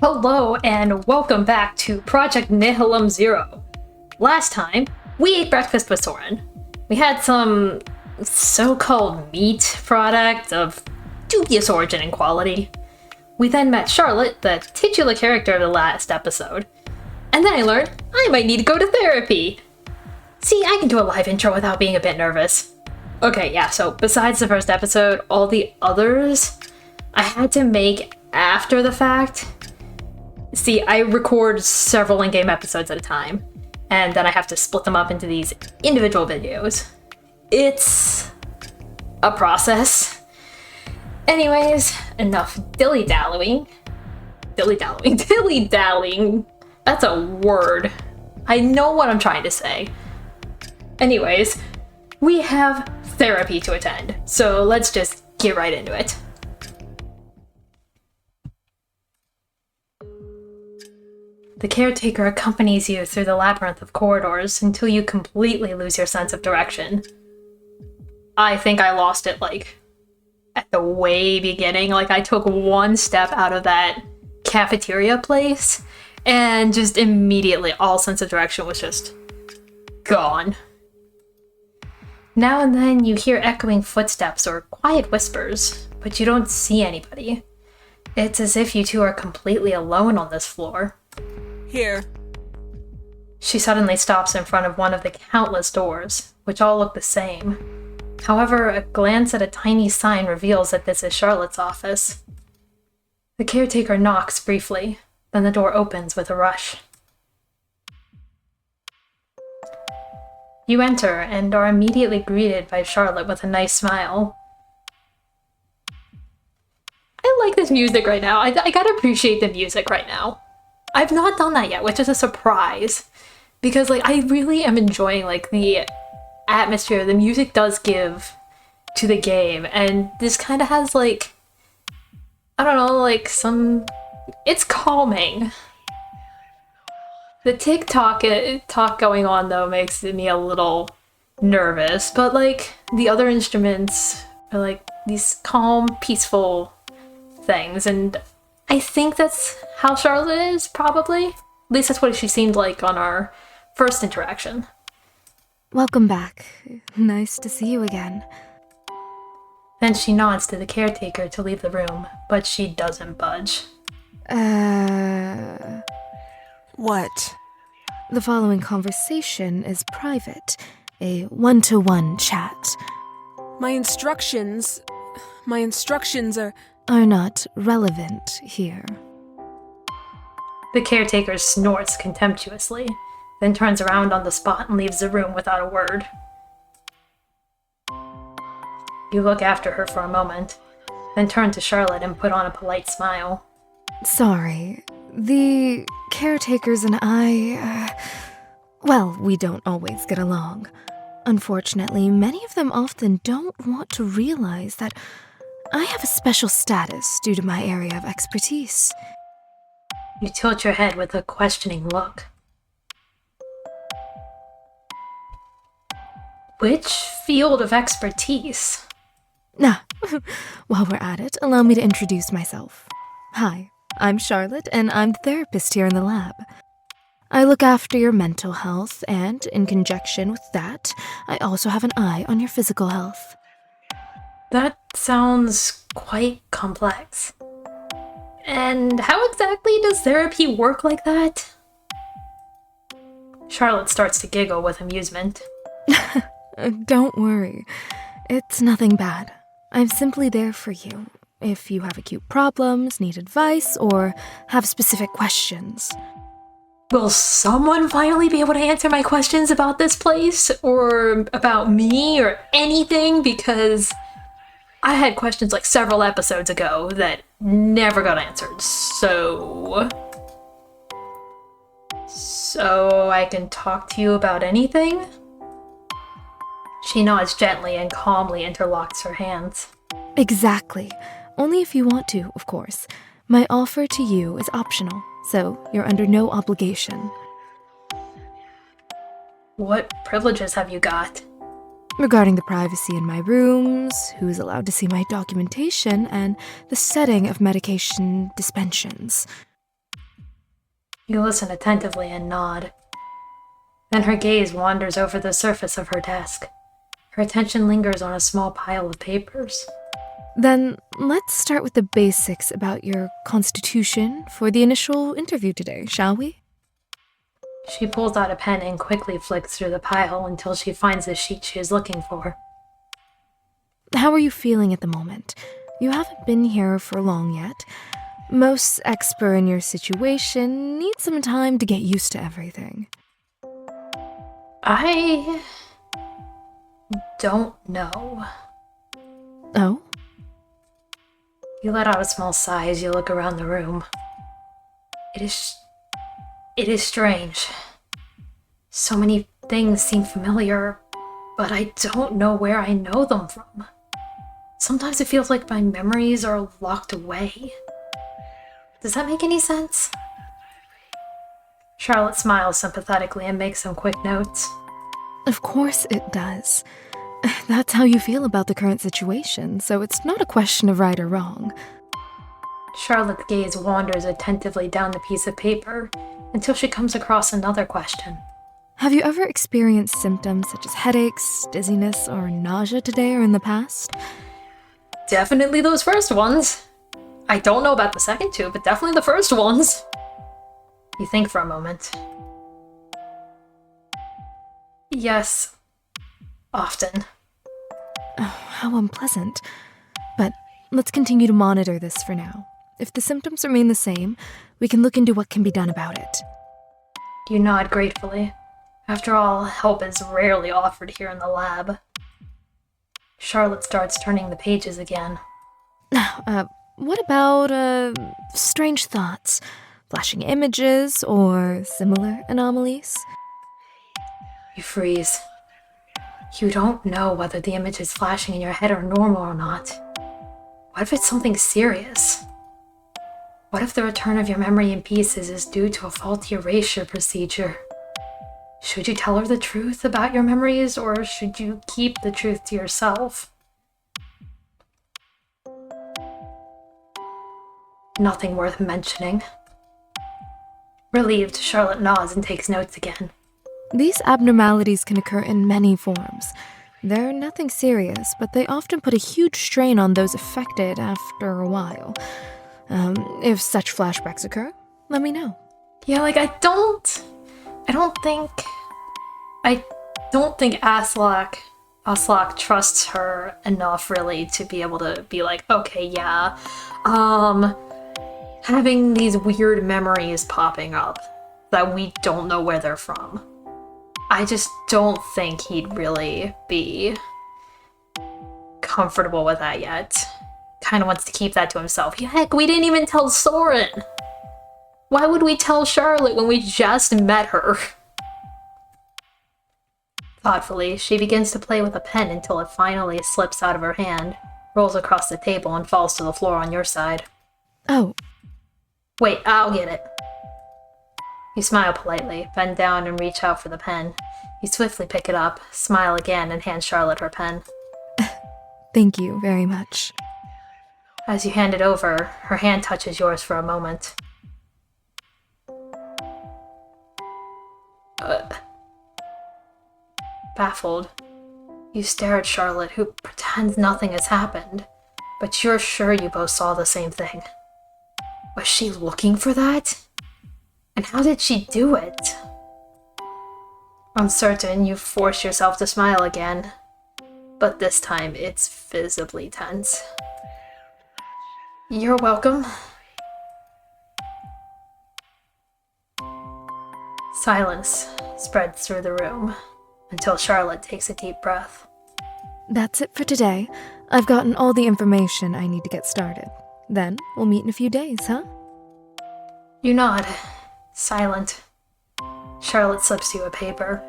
Hello and welcome back to Project Nihilum Zero. Last time, we ate breakfast with Soren. We had some so-called meat product of dubious origin and quality. We then met Charlotte, the titular character of the last episode. And then I learned I might need to go to therapy. See, I can do a live intro without being a bit nervous. Okay, yeah, so besides the first episode, all the others I had to make after the fact. See, I record several in-game episodes at a time, and then I have to split them up into these individual videos. It's a process. Anyways, enough dilly-dallying. Dilly-dallying. Dilly-dallying. That's a word. I know what I'm trying to say. Anyways, we have therapy to attend, so let's just get right into it. The caretaker accompanies you through the labyrinth of corridors until you completely lose your sense of direction. I think I lost it, at the way beginning. I took one step out of that cafeteria place, and just immediately all sense of direction was just gone. Now and then you hear echoing footsteps or quiet whispers, but you don't see anybody. It's as if you two are completely alone on this floor. Here. She suddenly stops in front of one of the countless doors, which all look the same. However, a glance at a tiny sign reveals that this is Charlotte's office. The caretaker knocks briefly, then the door opens with a rush. You enter and are immediately greeted by Charlotte with a nice smile. I like this music right now. I gotta appreciate the music right now. I've not done that yet, which is a surprise. Because, I really am enjoying, the atmosphere the music does give to the game. And this kind of has, I don't know, some... It's calming. The talk going on, though, makes me a little nervous. But, the other instruments are, these calm, peaceful things. And I think that's how Charlotte is, probably. At least that's what she seemed like on our first interaction. Welcome back. Nice to see you again. Then she nods to the caretaker to leave the room, but she doesn't budge. What? The following conversation is private. A one-to-one chat. My instructions are not relevant here. The caretaker snorts contemptuously, then turns around on the spot and leaves the room without a word. You look after her for a moment, then turn to Charlotte and put on a polite smile. Sorry. The caretakers and I, we don't always get along. Unfortunately, many of them often don't want to realize that I have a special status due to my area of expertise. You tilt your head with a questioning look. Which field of expertise? While we're at it, allow me to introduce myself. Hi, I'm Charlotte, and I'm the therapist here in the lab. I look after your mental health, and in conjunction with that, I also have an eye on your physical health. That sounds quite complex. And how exactly does therapy work like that? Charlotte starts to giggle with amusement. Don't worry. It's nothing bad. I'm simply there for you. If you have acute problems, need advice, or have specific questions. Will someone finally be able to answer my questions about this place? Or about me? Or anything? Because I had questions several episodes ago that never got answered. So I can talk to you about anything? She nods gently and calmly interlocks her hands. Exactly. Only if you want to, of course. My offer to you is optional, so you're under no obligation. What privileges have you got? Regarding the privacy in my rooms, who's allowed to see my documentation, and the setting of medication dispensions. You listen attentively and nod. Then her gaze wanders over the surface of her desk. Her attention lingers on a small pile of papers. Then let's start with the basics about your constitution for the initial interview today, shall we? She pulls out a pen and quickly flicks through the pile until she finds the sheet she is looking for. How are you feeling at the moment? You haven't been here for long yet. Most expert in your situation need some time to get used to everything. I don't know. Oh? You let out a small sigh as you look around the room. It is strange. So many things seem familiar, but I don't know where I know them from. Sometimes it feels like my memories are locked away. Does that make any sense? Charlotte smiles sympathetically and makes some quick notes. Of course it does. That's how you feel about the current situation, so it's not a question of right or wrong. Charlotte's gaze wanders attentively down the piece of paper until she comes across another question. Have you ever experienced symptoms such as headaches, dizziness, or nausea today or in the past? Definitely those first ones. I don't know about the second two, but definitely the first ones. You think for a moment. Yes. Often. Oh, how unpleasant. But let's continue to monitor this for now. If the symptoms remain the same, we can look into what can be done about it. You nod gratefully. After all, help is rarely offered here in the lab. Charlotte starts turning the pages again. What about, strange thoughts, flashing images, or similar anomalies? You freeze. You don't know whether the images flashing in your head are normal or not. What if it's something serious? What if the return of your memory in pieces is due to a faulty erasure procedure? Should you tell her the truth about your memories, or should you keep the truth to yourself? Nothing worth mentioning. Relieved, Charlotte nods and takes notes again. These abnormalities can occur in many forms. They're nothing serious, but they often put a huge strain on those affected after a while. If such flashbacks occur, let me know. Yeah, I don't think Aslak trusts her enough really to be able to be like, okay, yeah, having these weird memories popping up that we don't know where they're from. I just don't think he'd really be comfortable with that yet. Kind of wants to keep that to himself. Heck, we didn't even tell Soren. Why would we tell Charlotte when we just met her? Thoughtfully, she begins to play with a pen until it finally slips out of her hand, rolls across the table, and falls to the floor on your side. Oh. Wait, I'll get it. You smile politely, bend down and reach out for the pen. You swiftly pick it up, smile again, and hand Charlotte her pen. Thank you very much. As you hand it over, her hand touches yours for a moment. Baffled, you stare at Charlotte, who pretends nothing has happened, but you're sure you both saw the same thing. Was she looking for that? And how did she do it? Uncertain, you force yourself to smile again, but this time it's visibly tense. You're welcome. Silence spreads through the room until Charlotte takes a deep breath. That's it for today. I've gotten all the information I need to get started. Then we'll meet in a few days, huh? You nod, silent. Charlotte slips you a paper.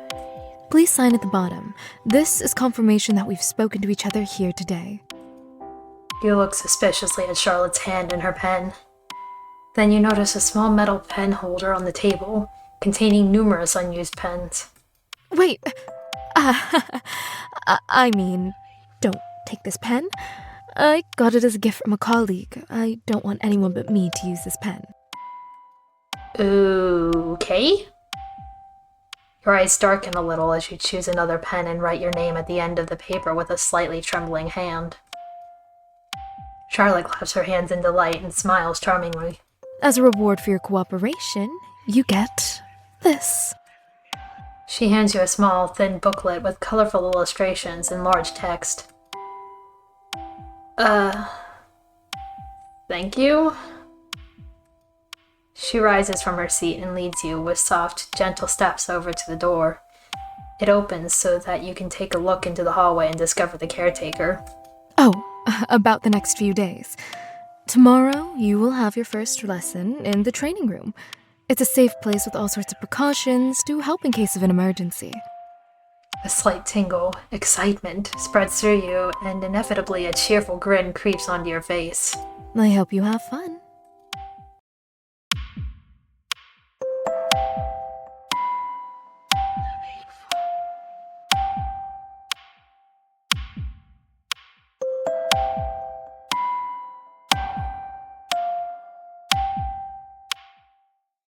Please sign at the bottom. This is confirmation that we've spoken to each other here today. You look suspiciously at Charlotte's hand and her pen. Then you notice a small metal pen holder on the table, containing numerous unused pens. Wait! I mean, don't take this pen. I got it as a gift from a colleague. I don't want anyone but me to use this pen. Okay. Your eyes darken a little as you choose another pen and write your name at the end of the paper with a slightly trembling hand. Charlotte claps her hands in delight and smiles charmingly. As a reward for your cooperation, you get this. She hands you a small, thin booklet with colorful illustrations and large text. Thank you? She rises from her seat and leads you with soft, gentle steps over to the door. It opens so that you can take a look into the hallway and discover the caretaker. Oh, about the next few days. Tomorrow, you will have your first lesson in the training room. It's a safe place with all sorts of precautions to help in case of an emergency. A slight tingle, excitement, spreads through you, and inevitably a cheerful grin creeps onto your face. I hope you have fun.